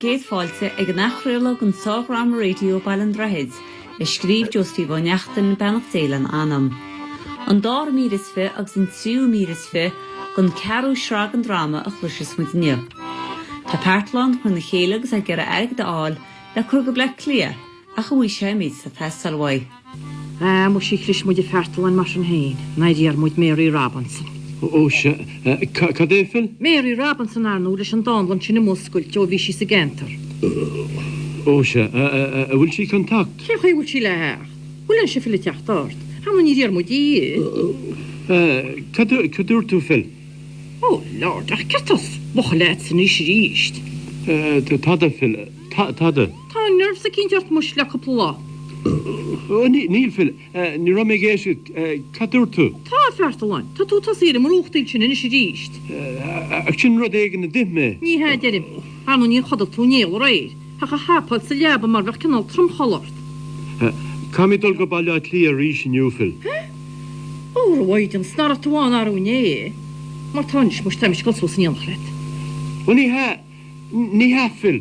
Géad fáilte ag an nachriolog an Ságram Radio Ballandraheads, Steave O Neachtain Bannach Délan anam. An 4 míris fe agus an 3 míris fe gon carú shrag an drama a chluisis mu nniu. Tá Pertland chun na chélagus a gur a aig de áil le cur go blech clia a chuhui sé míid sa festal wai. Mu sí chris mu de Pertland mar an hain, naidíar muid Mary Robinson. O se, cadéfil? Mary Robinson arnú leis an dálan sinna muscul jo bhí sí sa gentar. O se, bhfuil sí contact? Cé bhfuil sí le heach? Bhfuil an si fil teach dart? Haman ní díar mu dí? Cadúr tú fil? O, Lord, ach cetas, bocha leid san is ríist. Tada fil, tada? Tá nerv sa cín deart mus le coppla. Níl fil, ní ra mé géisi, cadúr tú? Tá Pertland, tá tú tá sír mar úchtail sin in is ríist. Ach sin rud éigen na dime? Ní he derim, anú ní chodal tú néal réir, hacha hápad sa leaba mar bheith canál trom chollart. Cam dul go bailile lí a rí sin nniuфил. Ó, roidim, snar tú an arú né. Mar tánis mus taimis gos was níl chlet. O ní ha fil.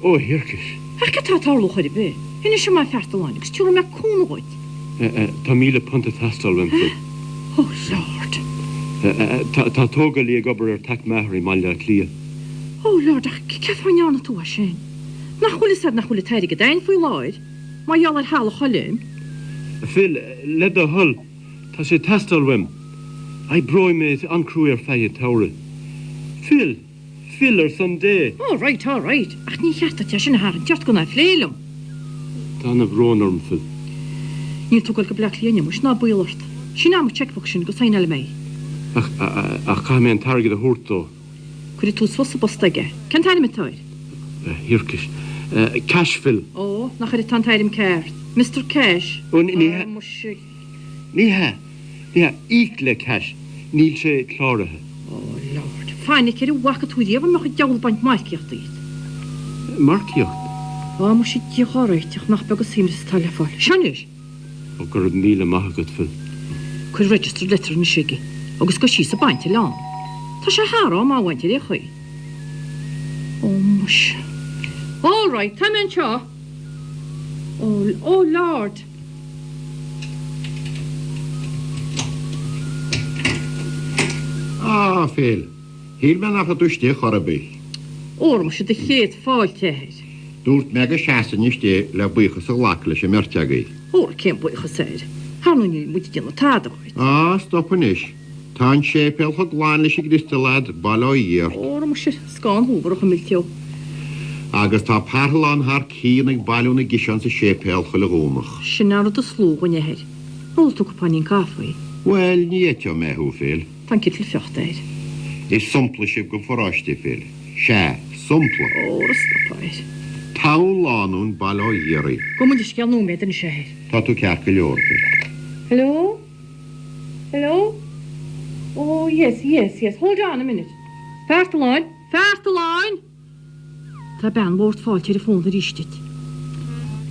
O, hirkis. Ach tá tárlú chuir be. Hine sem mai Pertland, gus túra me cúnaid. Tá míle punta tastal wem fil. Oh, Lord. Tá tóga lí a gobar tak mehar I maile lí. Oh, Lord, ach cefanneanna tú a sin. Nachhfuil sad nachhfuil teidir go dain fwy láid. Mae iall ar hal o cholim. Fil, led a hull. Tá sé tastal wem. Ai broi me ancrú ar feie taure. Fil ar san dé. Oh, right. Ach ní cheartta te sin haar, teart gona flélum. Tá na brónorm fil. Níl tú go blech líine mus ná builart. Sin am checkbook sin go sain mei. Ach cha mé an targad a húrtó. Cuidir tú swas a bostaige. Can taim metáir? Hirkis. Cash fil. Oh, nach ar tan tairim ceart. Mr. Cash. O, ní ha. Ícle cash. Níl sé chlárathe. Oh, Lord. Fáinnig ceir wacha tú díomh meach a deall baint marciacht iad. Marciacht? Oh, mu sé díoráiteach nach begus símris talafáil. Seanis? O gur míle maithagad fil. Cuir register letter na sigi. Agus go sí sa bainte lán. Tá sé hárá má bhainte é chuí. Oh, mus. All right, come in, Shaw. Oh, Lord. Phil. Híl me nach a dúiste chorabí. Or mu sé de chéad fáil teir. Dúirt me go seaan isté le buchas a lacla sé merteagaí. Or cén bucha séir. Hanú ní muid díanana táda chuid. Stoppan is. Tá sé pel chu gláin leis grista lad bailá íar. Or mu sé scán húbarach a milteo. Agus tá Pertland haar cíannig bailúna gisan sa sépéal chuile gómach. Sin ar a slúgan neir. Nol tú go panín cafaí. Well, ní éteo méthú Phil. Tan kitl fiochtair. Is sumpla sib go forráiste Phil. Se, sumpla. Or stoppair. Tá lánún bailá íari. Go mu is ceanú méid an séir. Tá tú cear go leor Phil. Hello? Oh, yes. Hold on a minute. Pertland. Tá ben bort fáil telefón ar istit.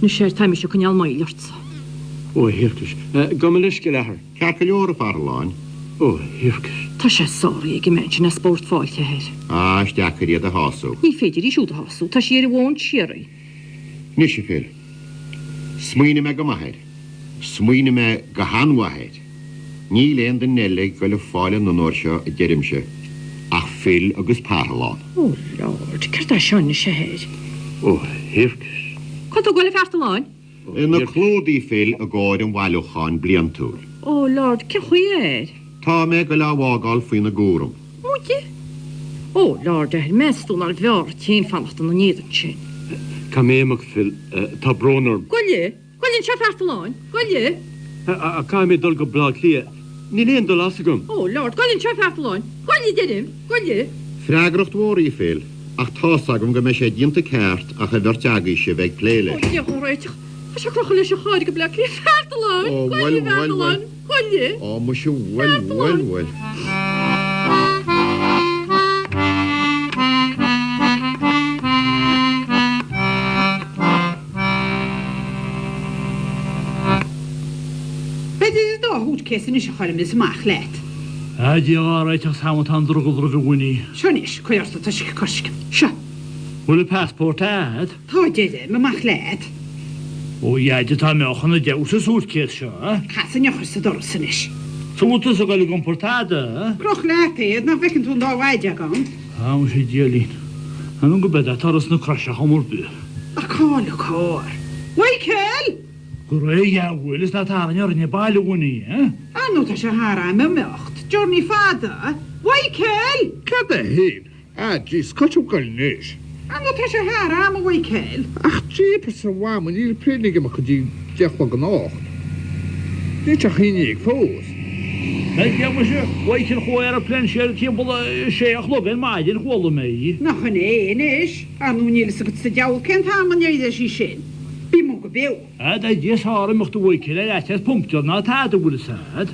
Nu sér taimi se cynnial mailart. O, hirkis. Gomelis go lehar. Cear go leor a Pertland. O, hirkis. Tá sé sóri ag imagine a sport fáil teir. Steachar iad a hású. Ní féidir í siúd a hasú, tá sé ar bháin siarai. Nishe Phil. Smuoine me go maithir. Smuoine me go hanwaithir. Ní léon den nelle go le fáile na nóir seo a deirimse. Ach Phil agus Pertland. Oh, Lord, ceir seán na séir. O, hirkis. Cad a goile Pertland? Ina clódaí Phil a gáid an bhaileáin bliantúil. Oh, Lord, ce chuir? Tá me go le bhágáil faoin na gúram. Múide? Oh, Lord, meistún ar bhear tín fannachta na níidir sin. Cam éach fil, tá brónorm. Gwylje? Gwylje'n se Pertland? Gwylje? A cam dul go blag lí. Ní léon dul asagum. Oh, Lord, gwylje'n se Pertland? Gwylje didim? Gwylje? Freagracht mhór í Phil, ach tásagum go me sé dínta ceart ach a bhirteagaí sé bheith pléile. Oh, diolch yn rhaid. Fes a crocha leis a cháir go blach lí Pertland? Oh, Gwylje well. Pertland? Gwylje? Mu sé well. Beth dda hwt cesin eisiau chwarae mis mach let? Dí áráiteach samtán drugad rug a bhaí. Sionis, cwyarta ta sy'n cwrsg. Sio. Bhfuil passport ad? Tá déide me mach leat. Ó iad tá meochan na deus a súrcéis seo. Chasan nechar sa dorsan is. Sútas a gael gomportada? Croch leat éad na fecinn tún dá waide gan. Am sé dialín. Anún go beda taras na crasha chamor bu. A cáil a cór. Wakel! Go ré bhfuil is na tána ar na baile wini, Anú tá se hara me meocht. Journey fada. Wakel! Cada hyn. Jys, cotwm golnish. Anú tá se hara am wakel. Ach, jeepers sa wam, yn i'r prynig yma codi diachwa ganoch. Nid a'ch unig ffos. Hei, ja, maar ze, wij kunnen gewoon er een plansje, die hebben ze geloof in mij, die gewoon mee. Nach an éon is. Anú níl sa sa deall cent ha man iad sí sin. Bí mo go bew. Dat is haar mocht de weekend, dat is punctje, na het willen zijn.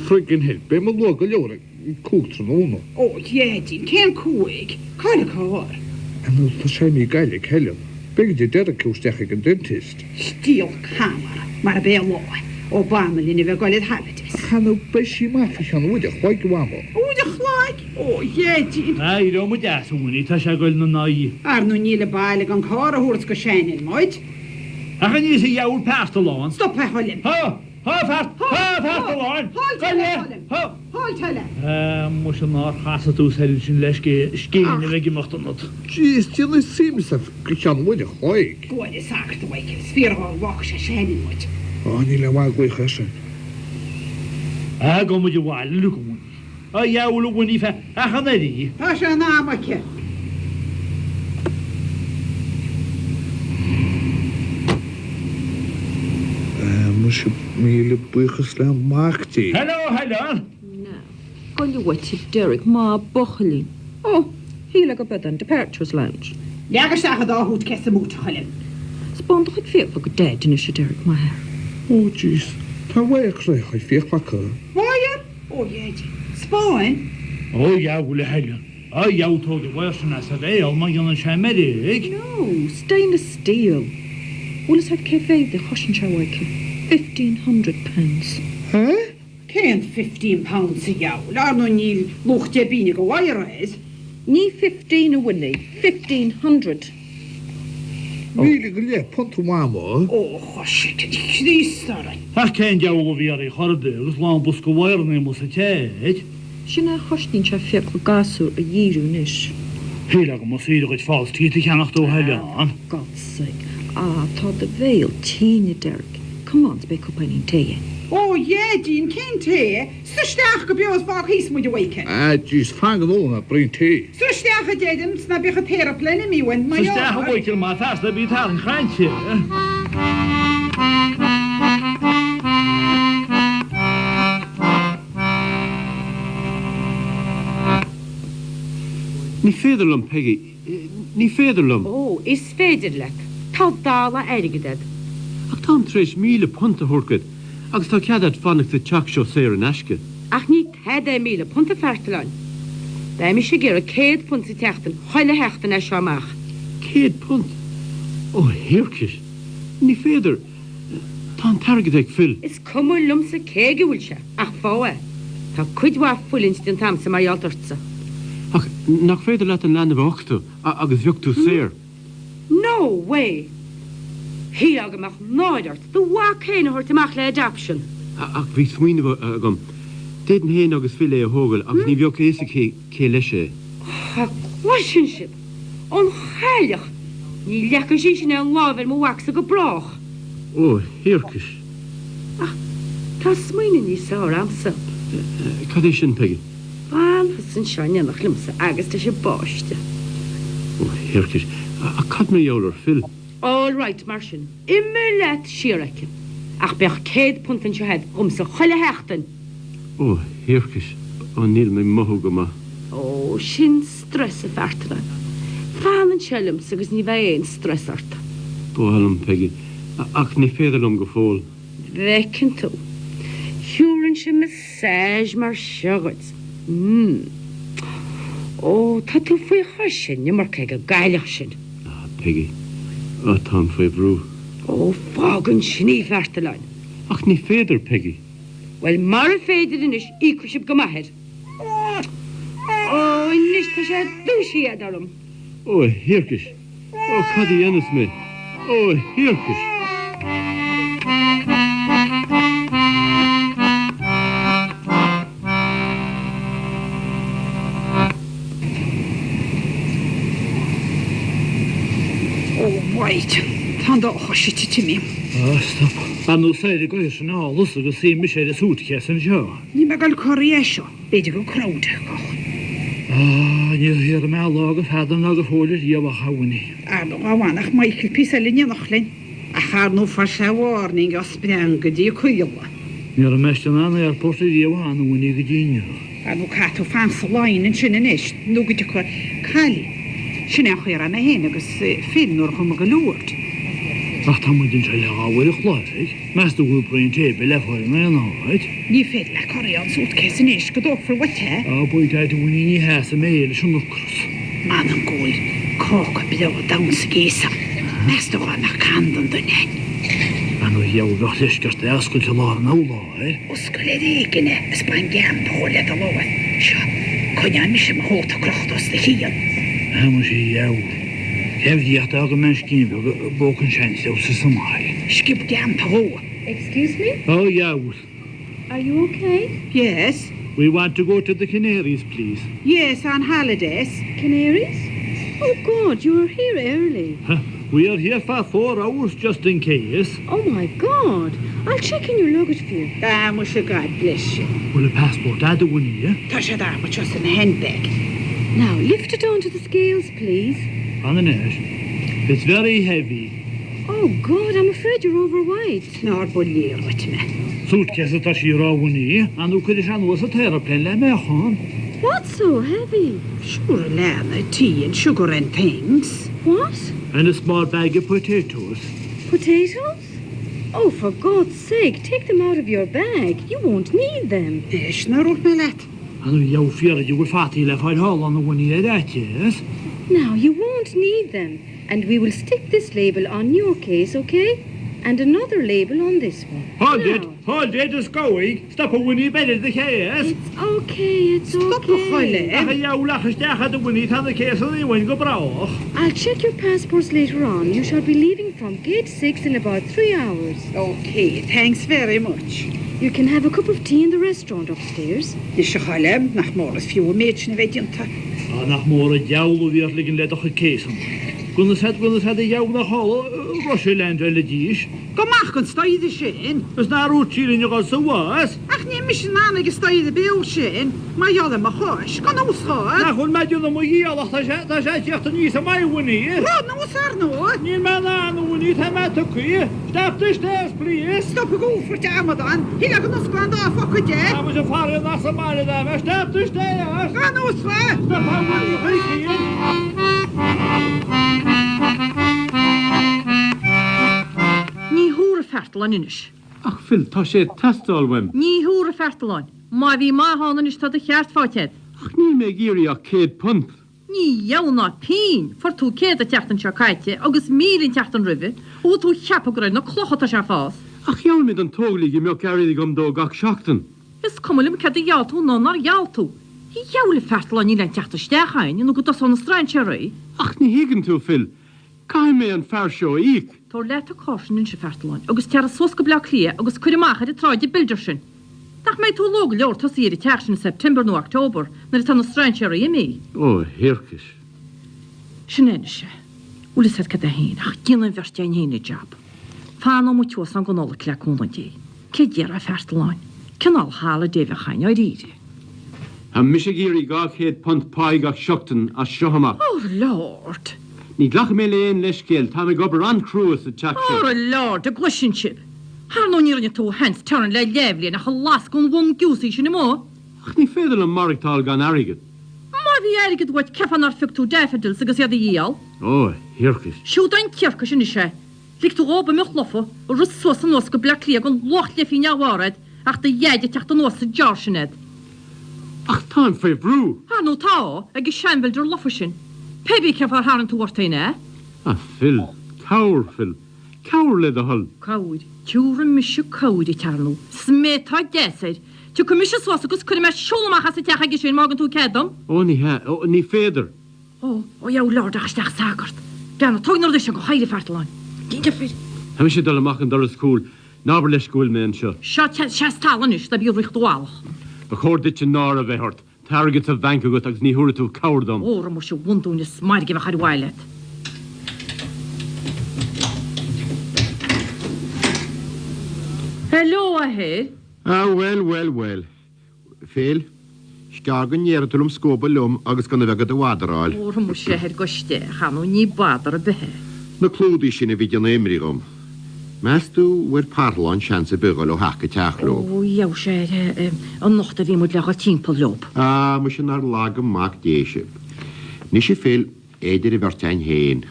Friggin hyn, be mae logo lawr yn cwt rhan o'n. O, iedyn, cen cwig. Cáil a cór. Yn oedd pasau mi gailig helion. Be gyda deda cwstech ag yn dentist. Stíl camera. Mar a be loi. O bamel in i fe golid habitis. Chan o besi ma ffysian wydych, chwaig gwamo. Wyd a chlaig. O, iedyn. Nee, je moet dat zo niet, dat is eigenlijk een naai. Arnú níl a bailig an cór a húrt go sénin, moid. Ach, en je ziet jouw pastelon. Stop a holim. Ha, pastelon. Hol tele. Hol tele. Moest je naar gassen toe zijn, zijn lesje, skeen, weg je mocht dan dat. Jys, ti'n ei sims af gysian wydych, chwaig. Gwyd i sagt y weikil. Sfyr o'r wach se sénin, moid. O, ni le wag gwych ysyn. Kom met je waal, look on. Jouw look on even, ach, en die. Tá se ná amaice. Mwys mi le bwychus le magti. Hallo. No. Golle wetty Derek ma bochelin. Oh, he like a bed and departures lounge. Leagar sagad á hút kes a mút holim. Spond ik veel voor dead in is Derek ma hair. O, jys. Ta weich rech o'i ffech baca. Wair? O, iedyn. Spáin? Jouw hellen. Jouw toch de worsten als het heel, maar je dan zijn met ik. No, stainless steel. Wel is het cafe de choshen shawake. £1,500. Huh? Cén 15 pounds a jou. Arnú níl lucht je bíine go wair is. Ni 15 a winnie. 1,500. Mi le gyle pont wamo. O, chosik, di chrýstarin. Ach, ken jouw weer in harde, dus lang busco weer nemen ze tijd. Sinna choshin cha fek o gasu a yiru nish. Heel moet je het vals, die gaan nog door hellen. God's sake. Thought the veil, teeny Derek. Come on, speak up in tea. O, iedyn, cén te. Syrsteach go bios bach hys mwyd y weikil. Jys, fangen o'n a bryn ti. Syrsteach a dedym, sna bych a teraplen i mi wen. Ze staan gewoon keer maar vast, dat biedt haar een graantje. Ní féidirlum, Peggy. Ní féidirlum. Ó, is féidirlech. Tá dála airigad. Ach tám treis míle punta thurcad, agus tá ceadad fannach sa teach seo séir an eisce. Ach ní 10 punta fertaláin. Da mi sé gur a 100 punt sa teachtan, choile heachtan a seoamach. 100 punt? Ó, hircis. Ní féidir. Tá an targad ag fil. Is cumú lumsa céige bhfuil se, ach fáa. Tá cuidhá fullins den tamsa mar altartsa. Ach, nach féidir leat an lena bhachta, agus bheochtú séir. No way! Hí agamach náidart, do bhá céine hort amach le adoption. Ach, bhí smuoine agam. Déan héin agus fi é a hógal, agus ní bheoch éasa cé leise. Ha questionship, on chaileach. Ní lecha sí sin an lábhar mo wax a go brach. Ó, hircis. Tá smuoine ní saoir amsa. Cad é sin, Peggy? Báil san seine nach limsa agus tá sé báiste. Ó, hircis. A cad mar jólar fil. All right, mar sin. Immer let siaracin. Ach beach 100 punt an seohead gomsa choile heachtan. Ó, hircis. Ó, níl mé mothú go ma. Ó, sin stress a fertana. Fálan selim agus ní bheith éon stressart. Bóhalm, Peggy. Ach, ní féidirlum go fóil. Bhecin tú. Hiúrann se massage mar seagad. Ó, tá tú faoi chuir sin, mar cé go gaiileach sin. Peggy. Ó, tá faoi brú. Ó, fágan sní fertalain. Ach, ní féidir, Peggy. Well, mar a féidir inis, ícrisib go maithid. Ó, inis tá sé dúsí adarm. Ó, hircis. Oh, Caddy Ennis me. Oh, Hirkish. Oh, right. Tanda hoshiti to me. Stop. Anu said the guys now, listen to see me share the suitcase and show. Ni magal Koreasho. Bedigo crowd. You hear the man log of had another holder, you were howny. Ado awanach Michael Pisalin nachlin. I had no first warning of spring di kuila. You're a mestan airport, you want when you get in. Ado kato fancy line and shinanish. No good to call Kali. Shinachir and a hen agus fin nor humagaloort. Ach, tam we didn't tell you where the clock. Master will bring table left for him, all right. Ni fed la Korean suitcase and ish good for what eh? Oh, boy, I do when he has a mail, shouldn't look cross. Man and gold. Cork below down skisa. Master on a candle the net. I know you will not just ask to learn no law, eh? Uskuledikene, spangam på let alone. Sure. Konja mishim hot krachtos the hier. How much you? Have you had a mensch given broken chance of Somalia? Skip gam po. Excuse me? Oh, yeah. Are you okay? Yes. We want to go to the Canaries, please. Yes, on holidays. Canaries? Oh, God, you were here early. We are here for 4 hours just in case. Oh, my God. I'll check in your luggage for you. Musha God bless you. Well, a passport, I do one here. Tasha dama just in the handbag. Now, lift it onto the scales, please. On the nash. It's very heavy. Oh, God, I'm afraid you're overweight. Nor bullier with me. Suitcase that she raw one here, and who could have was a aeroplane, let me on. What's so heavy? Sure, Lana, tea and sugar and things. What? And a small bag of potatoes. Potatoes? Oh, for God's sake, take them out of your bag. You won't need them. Ish, narut melat. And you fear you will fatty left out hole on the one here, that yes? Now, you won't need them. And we will stick this label on your case, okay? And another label on this one. Hold Now. it, it's going. Stop a winnie bed at the case. It's okay, it's Stop okay. You laugh at the winnie on the case and you won't go brow. I'll check your passports later on. You shall be leaving from gate 6 in about 3 hours. Okay, thanks very much. You can have a cup of tea in the restaurant upstairs. Isha halem, nach more as few match na vedjanta. Nach more a jowl weer liggen let toch case. Kunnen ze de jou naar hol Russialand wel dies. Kom maar, kan stoi de shin. Is naar routine in je zo was. Ach nee, mis na ge stoi de beul shin. Maar ja, de mag hoes. Kan ons gaan. Ja, gewoon met jullie moet je al dat je echt niet zo mij winnie. Ja, nou sar no. Nie man aan we niet hem te kun. Stop the stairs, please. Stop go voor te Ramadan. Hila kan ons gaan daar fuck je. Ja, we zijn varen naar Somalia daar. Stop the stairs. Kan ons gaan. Stop how Ní húra fertal inish. Ach, Phil, tá sé testal wem. Ní húra fertal. Ma bhí máhanna is tá a cheart fátead. Ach, ní me gíri ach céad punt. Ní jauna pín, for tú céad a teachtan se caite, agus mílín teachtan rive, ó tú cheap a na clochata se fás. Ach, jaall mid an tóglí meo garid gom dó gach seachtan. Is cumlim cad a jáltú ná nar jáltú. Hí jaula fertal ní len teachta stechain, nó go tas an strain se rei. Ach, ní higann tú, Phil. Caim mé an fear seo íc. Tór leit a caution in se fertaláin, agus tear a sosca bla clia, agus cuirimachar a tráide bildir sin. Dach mé tú lóg leor tas íri teach in September nó October, nar tan strain se rei mí. Oh, hirkis. Sinne se. Ulis het cad a hén, ach gillan verstein héine job. Fána mu tuas an gonola cleacúna dé. Cédiar a fertaláin. Canal hála défa chain oed íri. Ha mis gíri gach céad punt páig gach seachtan a seohamach. Oh, Lord. Ní glach mé léon leis céal, tá me gobar an cruas a teach Oh, Lord, a gluisinship. Har nó níirne tú hens teran le levli na chalas gon wom giúsi sin mó. Ach, ní féidir an marigtal gan arigad. Ma vi erigid wat kefan ar fiú daffodils agus iad íal. Oh, hirkis. Siú dain cearca sinise. Lig tú óba meach lofa, rus sos an os go blaclia gon loch le fi neawared, ach da jeide techt an os a jarsined. Ach, tá an fé brú. Har nó tá, agus seinveldur lofa sin. Pebi kefar haran tú wartaine, Ah, Phil. Cawr, Phil. Cawr le a hull. Cawd, tiúra misisiú cawd i tarnú. Smétá desaid. Tu commisisi sos agus cuidir me siúlamach as a teach agus sin magan tú cedam? Oh, ní féidir. O, jau Lord ach steach sagart. Gan, tog nor ddysio go chairi ffartlaen. Gynta ffyr. Ham eisiau dal amach yn dal y sgwl. Nabar leis sgwl mewn sio. Sias talan is, da bi'r rych dwalach. Ba chor dit yn nor a fe hort. Target a fank agat ag ni hwrdd o cawrdom. O'r mor sio wundwn is mair gif ach ar wailet. Hello, ahe. Well. Phil, sgagan niertul sgoba lum agus gan vegad a wadarál. O'r mor sio her goste, chanw ni badar a behe. Na clúdi sin a vidjan emrigum. Mestu wer parlan chans a bygol o hacca teachlo. O, iaw sio, yn nocht a fi mwyd lech o timpol lob. Mys yn ar lag yn mag deisib. Nis i Phil, eidir i fertain hen.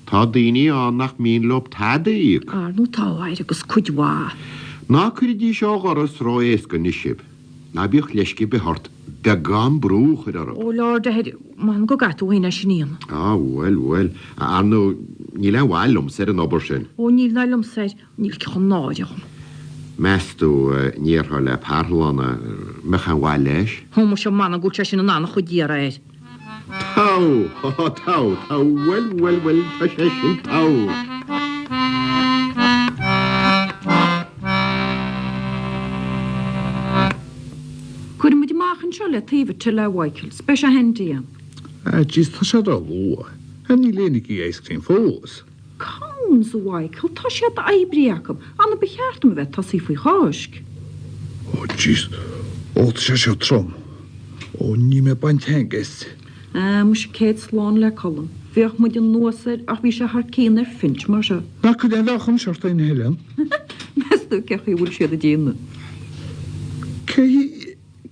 Ta dini annach min lob tad eig. Nw tawair agos cwydwa. Na cwyd di sio goros ro esgan nisib. Na bych leisgi behort dagan brwch yr arab. O, lord, ma'n go gatw hynna sy'n Wel. Arno, nilen wal ser yn obor sy'n. O, nil na lomser, nil cachon nod i'ch. Mestu nir hole parlan a mechan wal leis. O, mo sio man yn gwtio sy'n yn anach o dira eid. Tau, wel, ta sy'n tau. Cwyd mynd i mach yn siole tîf til a waicl, spesio hendi am. Jys ta siad o lwa. Hynny lenig i eis cyn ffos. Cawns o waicl, ta siad aibri acom. Anna bechart am fe ta si fwy chosg. O, jys. O, ta siad trom. O, ni me baint henges. Mwys ceid slán le colum. Fiach mwyd yn nwaser ach fi se har cyn finch mar se. Na cwyd e'n ddech yn siart ein helen. Mestu cech i wyl siad y dyn.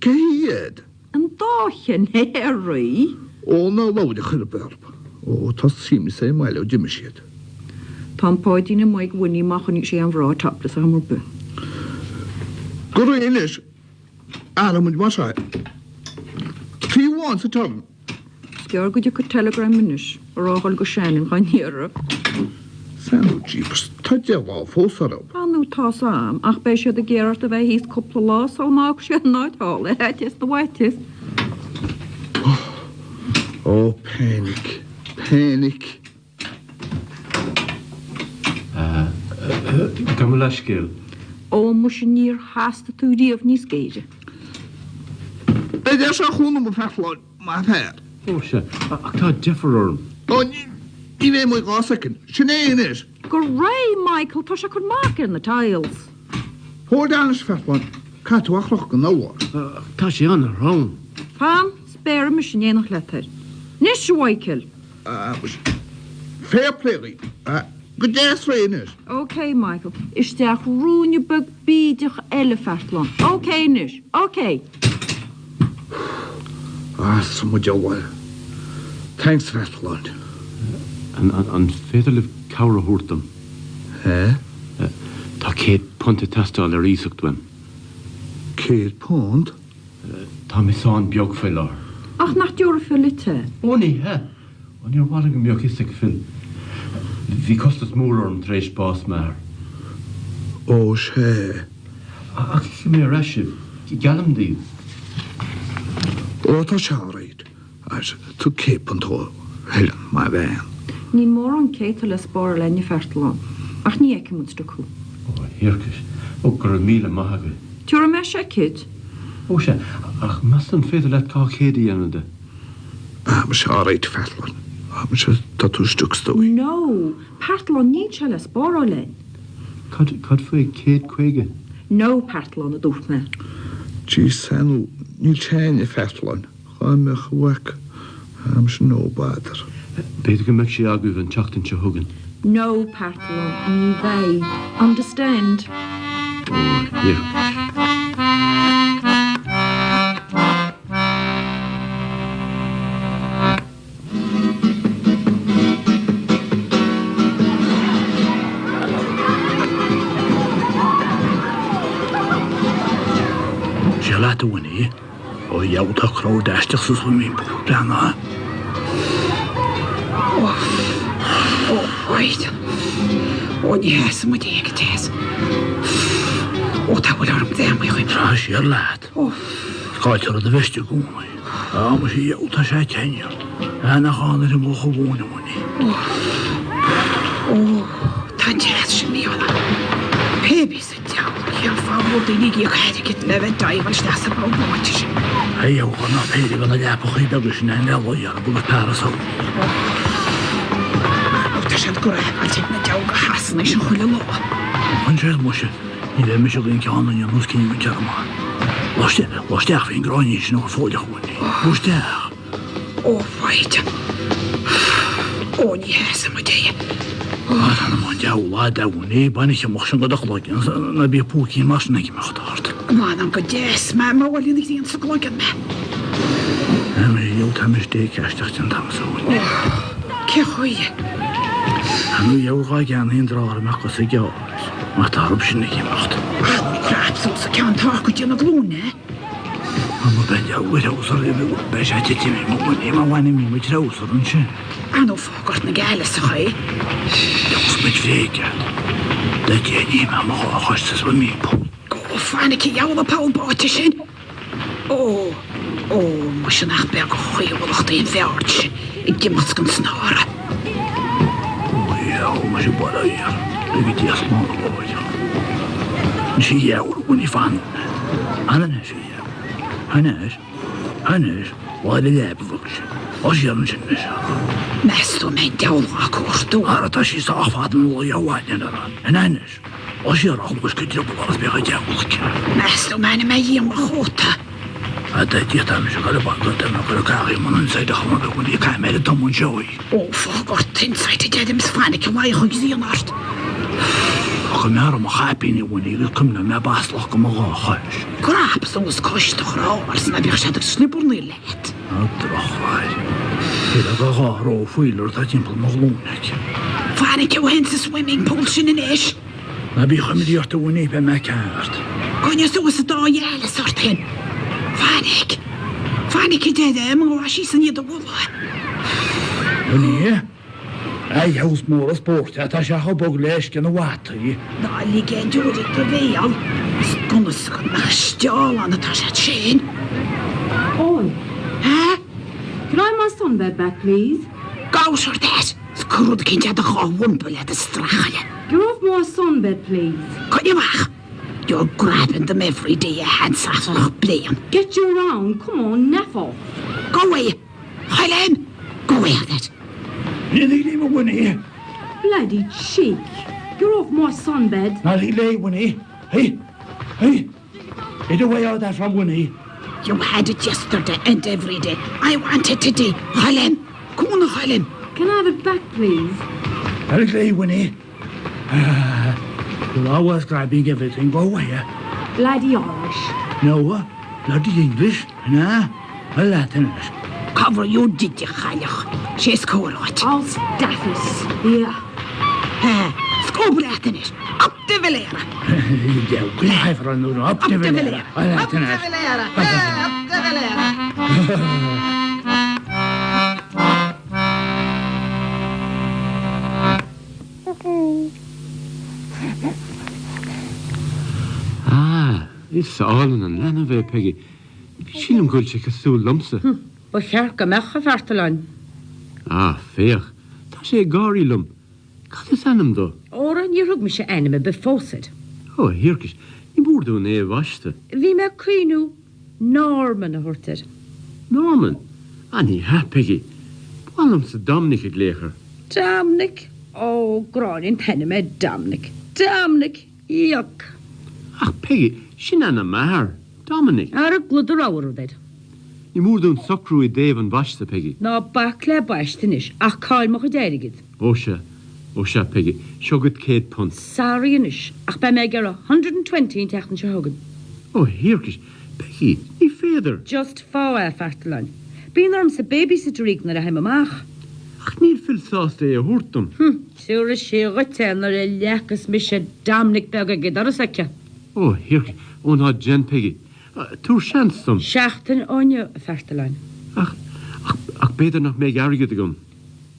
Cehied? Yn dochen heri. O, na lawd i chyr berb. O, ta sim se mael o dymisied. Tam poed i'n ymweg wyni mach o'n i si am fro tablas a hamwr by. Gwrw eilish. Ara mwyd masai. Fi wan sy tom. Sgior gwyd i'w telegram mynys. O'r ochol go sian yn gwain hira. Sen o jeepers. Ta dewa ffos arab. Anw tas am, ach be siad y gerart y fe hys cwpl o los, al maag siad noed hol, etis the wetis. O, panic. Gam y leisgil. O, mwys yn nir hast y tŵ diaf nis geir. Ed eis a chwn am y fellon, ma fer. O, se. Ac ta differ orm. O, ni fe mwy gosacyn. Sy'n ein is. Gray, Michael, ta siad cwrdd mark in the tiles. Hwyd anes fellon. Catw achloch gan awar. Ta si an ar rawn. Fam, spare my sy'n ein o'ch letter. Nis waikil. Fair play. Good days for ein is. Okay, Michael. Isteach rŵn yw byg bydych elefartlon. Okay, nis. Okay. Som o jawal. Thanks fellon. An feddalif cawr o hwrtam. Ta ceid pont y testal ar isog dwi'n. Ceid pont? Ta mi sôn biog ffil ar. Ach, nach diwr y ffyl te. O ni, he. O'n i'r warig yn biog iseg ffil. Fi costas mwr orm treis bas mar. O, se. Ac ich mi ar esif. Galam di. O, ta siarad. Tu ceid pont o. Helen, mae fe'n. Ní mór an céit le spór lenne fertalán. Ach ní eice múnsta cú. O, hirkis. O, gur míle mahaga. Tiúr me sé cid? O, se. Ach, mas an feddal et cael chédi anna de. Mae siarad fellon. Mae siarad tatw stwg stwy. No, pertalán ní se le spór o len. Cad fwy céd cwege? No pertalán a dúrt me. Gys enw, ni'n chen i fellon. Chwan me chwec. Mae siarad no badr. Beidir go meid sé agah an teachtain se thugan. No pertalán, ní bhé. Understand? Se laat wynnu. O iawn ta crow dastach sy'n swimming pool dan na. Wait. O, yes, mae deg y tes. O, ta wyl ar ymddeam i chwyd. Sa si'r lad. Gael ar y festio gwmai. A mae si iawn ta se tenio. Ana chána ym mwch o fwn am hwnni. Ta'n jas sy'n mi o'na. Pebi sy'n diawl. Iawn ffawr dyn i gyd chedig gyda lefyd dau fel stas y bawb bwyd ti. Hei, yw hwnna peri gan y lepo chi bygys yn enel o iar a bwyd parasol. Ta sy'n gwrdd al ti'n na diawl gahasyn eisiau chwilio lo. Yn siarad mwysio, ni ddim eisiau gwneud gan yn ymwys cyn i'n siarad yma. Lostech fi'n groen eisiau nhw'r ffoliach hwnni. Lostech. Waid. Ni hes am y dei. Tan yma diawl a dawn ni, ba'n eisiau mwch sy'n gyda'ch login, na bi pwci mas na gym eich dart. Man am gydes, ma walin i ddyn sy'n glogan me. Ym i yw tam ysdeg castach ti'n tam sa hwnni. Ce chwy. Anw yw ga gan hi'n drar yma gos y gawr. Mae tarb sy'n gym eich. Crap, so sa can tak o dyn o glwne. Mae ben diawl awsor i fi beth eich ti mi mwyn ma wan i mi wyt awsor yn sy'n. Anw ffogort na gael ys chwy. Diolch mit fegad. Da gen i ma mo achos fy mi po. Fan ik jou op al boot zijn. Moest je naar berg gooien wel nog een veldje. Ik je moet gaan snaren. Ja, maar je bara hier. Ik weet je snel boy. Zie jou hoe niet van. Ananas hier. Ananas. Wat de lab works. Als je een zin is. Meestal mijn deel akkoord doen. Maar dat is af hadden we jou aan en ananas. Als je er al was kunt je op alles bij het jou. Meestal mijn mij hier maar goed. Dat je dan zo kan banken dan ook elkaar iemand en zei dat gewoon ook niet kan met het dan moet joy. Vergort inside de dems van ik waar je gezien naast. Kom maar om happy niet wanneer je komt naar mijn baas lag om gaan. Krap zoals kost toch raar als naar weer zet ik snipper niet let. Toch waar. Je dat gaat roo voelen dat je een nog loonetje. Van ik jou heen swimming pool in is. Maar wie gaat me die te wanneer bij mij kaart? Kon je zo eens het al jaren soort heen? Van ik deed maar was je ze niet de wollen. Wanneer? Hij houdt me als poort. Dat is jouw boglesk en water. Daar liggen door de weel. Kon ze maar stil aan het als het scheen. Oi. Huh? Can I have my sunbed back, please? Gauw soort is. Skrud kind je de gewumpel uit de strachelen. Get off my sunbed, please. Kan je maar? You're grabbing them every day your hands are nog playing. Get you around. Come on, naff off. Go away. Helen, go away with it. Nee, niet wanneer. Bloody cheek. Get off my sunbed. Nou, die lee wanneer. Hey. Get away out there from wanneer. You had it yesterday and every day. I want it today. Helen, come on, Helen. Can I have it back, please? I'll lee wanneer. You'll always grabbing everything. Go away. Bloody Irish. No, bloody English. Nah, a Latin. Cover your did you, Halach. She's cool, what? I'll staff us. Yeah. Skoblaten is. Up de velera. Ja, blijf er nu op de velera. Up de velera. Up de velera. Is allen an lenne bheith Peggy. Sílim goil se cosú lumsa. Ba chear go mecha fertaláin. Féach. Tá sé gáí lum. Cad is anam dó? Óra ní rug me se enime befósid. Hirkis. Ní búrdú é bhaiste. Bhí me cuiinú Norman a thuirtir. Norman? Ní ha Peggy. Bálam sa Dominic ag léchar. Dominic? Gráin penne me Dominic. Dominic, yuck. Peggy, sin anna mahar. Dominic. Ar a glwyd yr awr o ddweud. Ní múrdún socrú I Dave an bhaiste Peggy. No, bac le baistin is, ach cael moch o derigid. Ó se Peggy. Siogad céad punt. Sorry in is, ach ba me gar 120 in techan se hogan. Hirkis. Peggy, ní féidir. Just fá a fertaláin. Bín arm sa babysitter rig na a heim amach. Ach níl filsásta a húrtum. Siúr a sé gotel ar a lechas mi se Dominic bega gidar a sacia. Hirkis. Ná Jen Peggy. Túr seanstum. Seachtain ónne a fertaláin. Ach beidir nach mé garigad agam.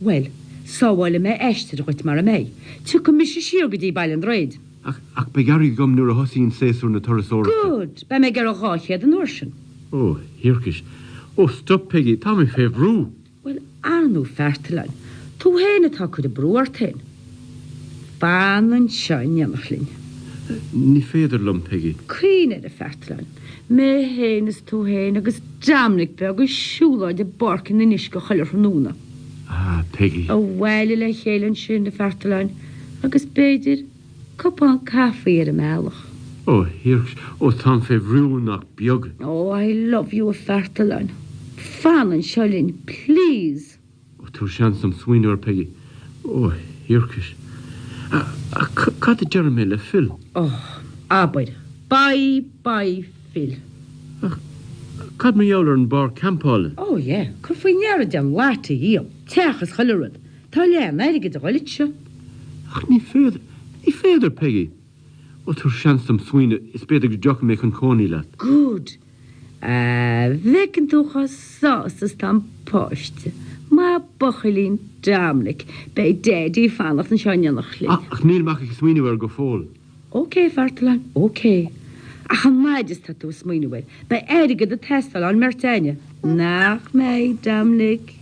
Well, sáháile me eiste a chuit mar a mé. Tu go mis siúr go dí bail an roiid. Ach be garigad agam nuair a hosín séasúr na torasóra. Good, ba me gar a gáchéad an orsin. Hirkis. Stop Peggy, tá mi fé brú. Well, anú fertalain. Tú héna tá chud a brúirtain. Banan sein neamachlinn. Ní féidir lum, Peggy. Cuine a fertalain. Me hénas tú héna agus damnig be agus siúláid a barcin na nisco choilir núna. Ah, Peggy. A bhhaile le chélann sin na fertalain agus beidir cupán cafaí ar a mealach. Oh, hirks. Oh, tan fé vrúnach biog. Oh, I love you a fertalain. Fanan Charlene, please. Oh, tú sean sam swinúir, Peggy. Oh, hirkis. Cad a Jeremy le Phil. Oh, abaid. Bye, Phil. Cad me jouler an bar campále. Oh, yeah. Cur faoin nearad den láta híam. Techas choilerad. Tá lean aige de ghoilit seo. Ach, ní féidir, Peggy. Oh, tú sean sam swine is beidir go joch me chun cóní leat. Good. Vecin túcha sásas tam poiste. Ma bochalín damlik. Bei dédi fanach an seanjanach lí. Ach, níl mach ich swinúir go fól. Okay, fertalain, okay. Ach, an maidis tatú smuinúir. Bei aige de testal an mertaine. Nach mei damlik.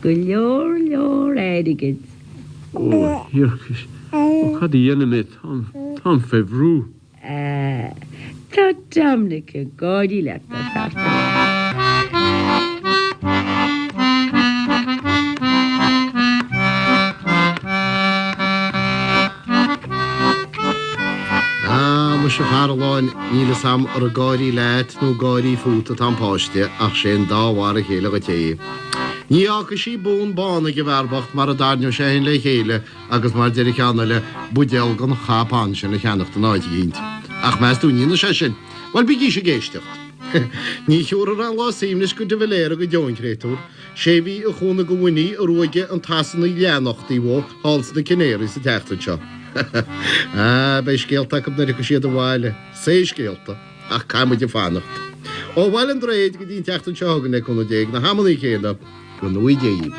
Go leor aigid. Oh, hirkis. Oh, cad a dhéana me tan fé vrú. Tá damlik a gádi let na fertalain. Se Harláin íle sam ar a gáirí leit nó gáirí fúta tampáiste ach sin dáhhar a chéile go té. Ní acha sí bún bána go bhharbacht mar a darne sé le chéile agus mar deidir cheanna le budéal gan chapán sin le cheannachta náid ginint. Ach meas dúína sé sin, bhil bigí sé géistecht. Ní teúr an lá síimnis go de bhléir go deoincréúr, sé bhí a chúna go bhhaí a roiige an tasanna leannachtaí bh háls na cinéirí sa teachtain seo. Bei scéalta go na go siad a bháile, sé scéalta ach caiimiid a fannacht. Ó bhhail an dréid go dtíon teachtain seogan na chuna déag na hamannaí chéad go nuidéí.